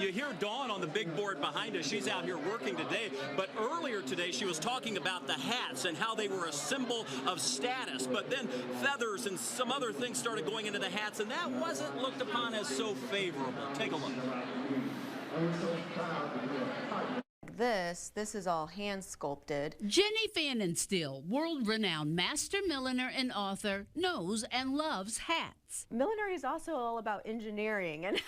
you hear Dawn on the big board behind us. She's out here working today. But earlier today, she was talking about the hats and how they were a symbol of status. But then feathers and some other things started going into the hats, and that wasn't looked upon as so favorable. Take a look. This is all hand sculpted. Jenny Pfannenstiel, world-renowned master milliner and author, knows and loves hats. Millinery is also all about engineering and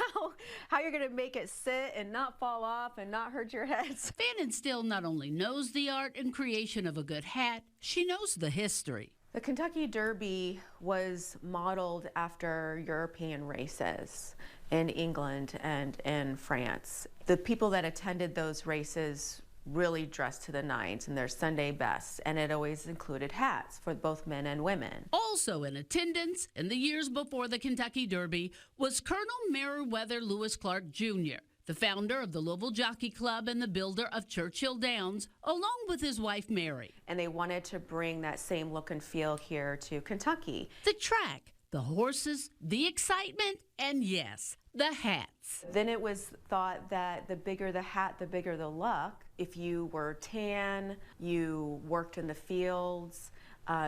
how you're going to make it sit and not fall off and not hurt your heads. Pfannenstiel not only knows the art and creation of a good hat, she knows the history. The Kentucky Derby was modeled after European races in England and in France. The people that attended those races really dressed to the nines in their Sunday best, and it always included hats for both men and women. Also in attendance in the years before the Kentucky Derby was Colonel Meriwether Lewis Clark Jr., the founder of the Louisville Jockey Club and the builder of Churchill Downs, along with his wife Mary. And they wanted to bring that same look and feel here to Kentucky. The track, the horses, the excitement, and yes, the hats. Then it was thought that the bigger the hat, the bigger the luck. If you were tan, you worked in the fields,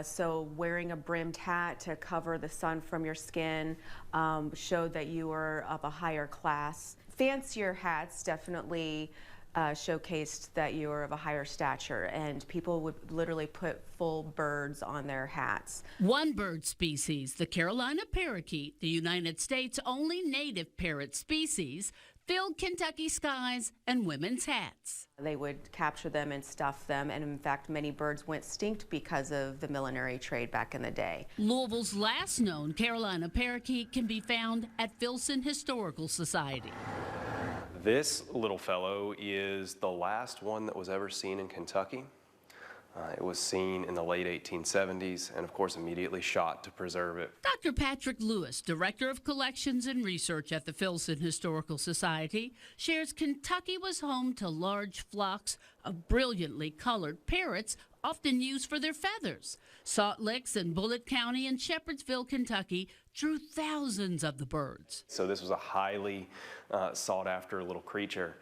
so wearing a brimmed hat to cover the sun from your skin showed that you were of a higher class. Fancier hats definitely showcased that you were of a higher stature, and people would literally put full birds on their hats. One bird species, the Carolina parakeet, the United States' only native parrot species, filled Kentucky skies and women's hats. They would capture them and stuff them, and in fact many birds went extinct because of the millinery trade back in the day. Louisville's last known Carolina parakeet can be found at Filson Historical Society. This little fellow is the last one that was ever seen in Kentucky. It was seen in the late 1870s and, of course, immediately shot to preserve it. Dr. Patrick Lewis, Director of Collections and Research at the Filson Historical Society, shares Kentucky was home to large flocks of brilliantly colored parrots often used for their feathers. Salt Licks and Bullitt County and Shepherdsville, Kentucky, drew thousands of the birds. So this was a highly sought-after little creature.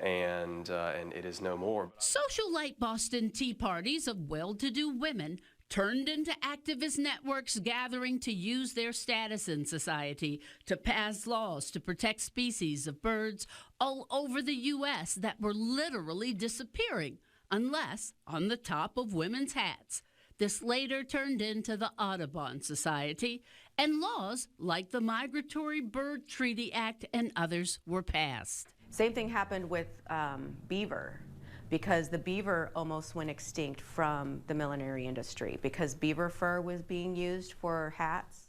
And it is no more. Socialite Boston tea parties of well-to-do women turned into activist networks gathering to use their status in society to pass laws to protect species of birds all over the U.S. that were literally disappearing, unless on the top of women's hats. This later turned into the Audubon Society, and laws like the Migratory Bird Treaty Act and others were passed. Same thing happened with beaver, because the beaver almost went extinct from the millinery industry because beaver fur was being used for hats.